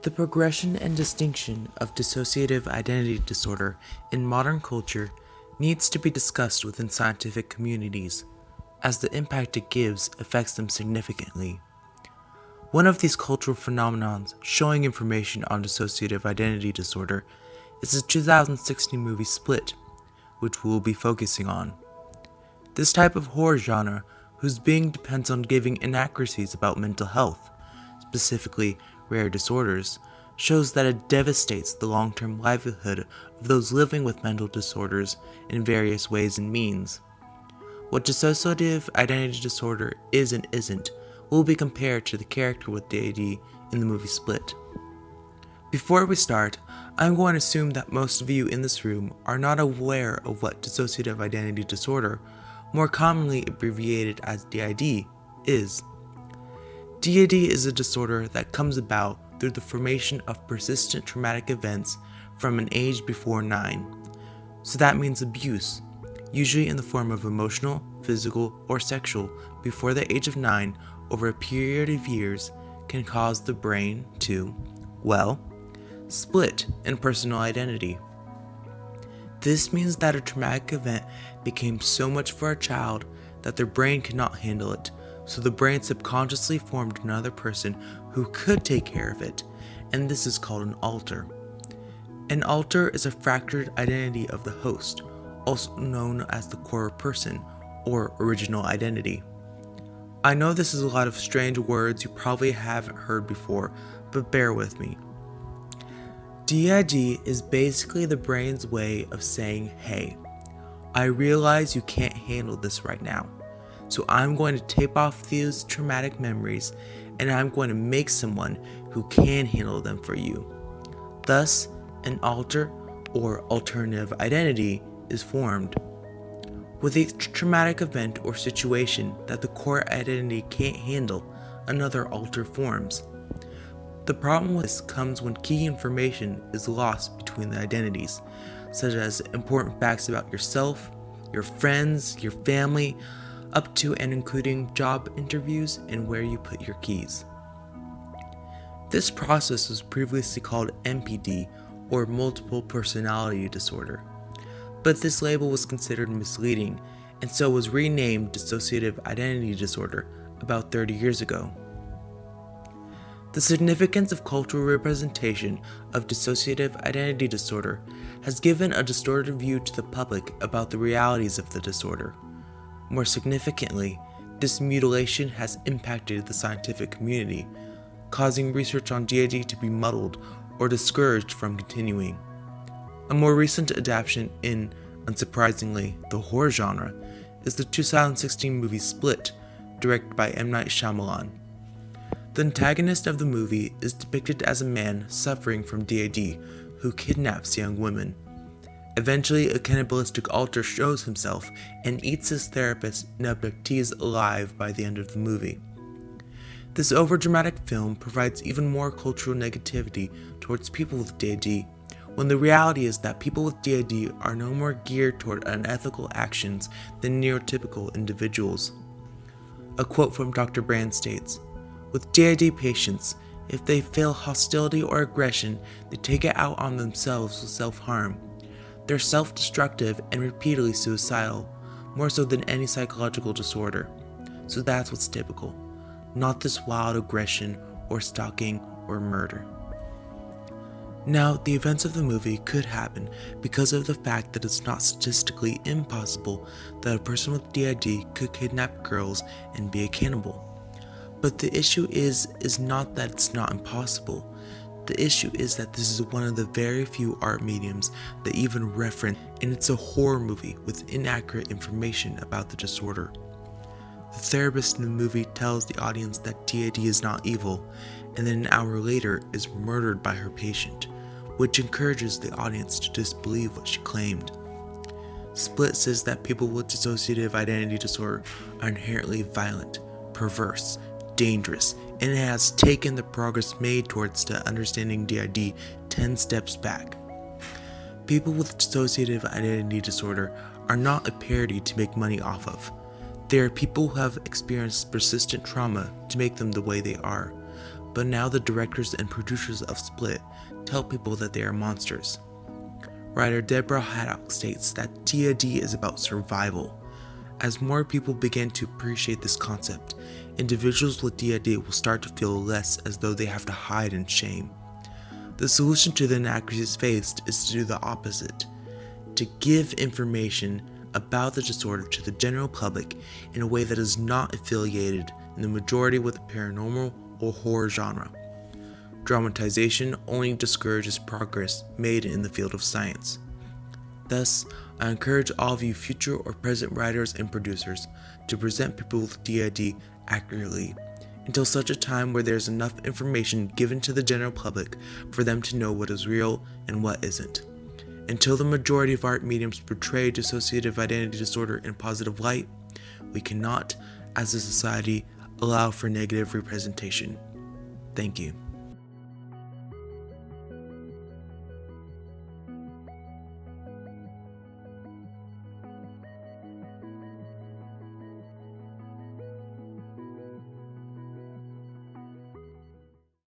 The progression and distinction of dissociative identity disorder in modern culture needs to be discussed within scientific communities, as the impact it gives affects them significantly. One of these cultural phenomena showing information on dissociative identity disorder is the 2016 movie Split, which we will be focusing on. This type of horror genre, whose being depends on giving inaccuracies about mental health, specifically rare disorders, shows that it devastates the long-term livelihood of those living with mental disorders in various ways and means. What dissociative identity disorder is and isn't will be compared to the character with DID in the movie Split. Before we start, I'm going to assume that most of you in this room are not aware of what dissociative identity disorder, more commonly abbreviated as DID, is. DID is a disorder that comes about through the formation of persistent traumatic events from an age before 9. So that means abuse, usually in the form of emotional, physical, or sexual, before the age of 9 over a period of years can cause the brain to, well, split in personal identity. This means that a traumatic event became so much for a child that their brain could not handle it, so the brain subconsciously formed another person who could take care of it, and this is called an alter. An alter is a fractured identity of the host, also known as the core person, or original identity. I know this is a lot of strange words you probably haven't heard before, but bear with me. DID is basically the brain's way of saying, hey, I realize you can't handle this right now, so I'm going to tape off these traumatic memories and I'm going to make someone who can handle them for you. Thus, an alter or alternative identity is formed. With each traumatic event or situation that the core identity can't handle, another alter forms. The problem with this comes when key information is lost between the identities, such as important facts about yourself, your friends, your family, up to and including job interviews and where you put your keys. This process was previously called MPD, or multiple personality disorder, but this label was considered misleading and so was renamed dissociative identity disorder about 30 years ago. The significance of cultural representation of dissociative identity disorder has given a distorted view to the public about the realities of the disorder. More significantly, this mutilation has impacted the scientific community, causing research on DID to be muddled or discouraged from continuing. A more recent adaptation in, unsurprisingly, the horror genre is the 2016 movie Split, directed by M. Night Shyamalan. The antagonist of the movie is depicted as a man suffering from DID who kidnaps young women. Eventually, a cannibalistic alter shows himself and eats his therapist and abductees alive by the end of the movie. This overdramatic film provides even more cultural negativity towards people with DID, when the reality is that people with DID are no more geared toward unethical actions than neurotypical individuals. A quote from Dr. Brand states, "With DID patients, if they feel hostility or aggression, they take it out on themselves with self-harm. They're self-destructive and repeatedly suicidal, more so than any psychological disorder. So that's what's typical. Not this wild aggression or stalking or murder." Now, the events of the movie could happen because of the fact that it's not statistically impossible that a person with DID could kidnap girls and be a cannibal. But the issue is not that it's not impossible. The issue is that this is one of the very few art mediums that even reference, and it's a horror movie with inaccurate information about the disorder. The therapist in the movie tells the audience that DID is not evil, and then an hour later is murdered by her patient, which encourages the audience to disbelieve what she claimed. Split says that people with dissociative identity disorder are inherently violent, perverse, dangerous, and it has taken the progress made towards the understanding DID 10 steps back. People with dissociative identity disorder are not a parody to make money off of. They are people who have experienced persistent trauma to make them the way they are, but now the directors and producers of Split tell people that they are monsters. Writer Deborah Haddock states that DID is about survival. As more people begin to appreciate this concept, individuals with DID will start to feel less as though they have to hide in shame. The solution to the inaccuracies faced is to do the opposite, to give information about the disorder to the general public in a way that is not affiliated in the majority with the paranormal or horror genre. Dramatization only discourages progress made in the field of science. Thus, I encourage all of you future or present writers and producers to present people with DID accurately, until such a time where there is enough information given to the general public for them to know what is real and what isn't. Until the majority of art mediums portray dissociative identity disorder in positive light, we cannot, as a society, allow for negative representation. Thank you.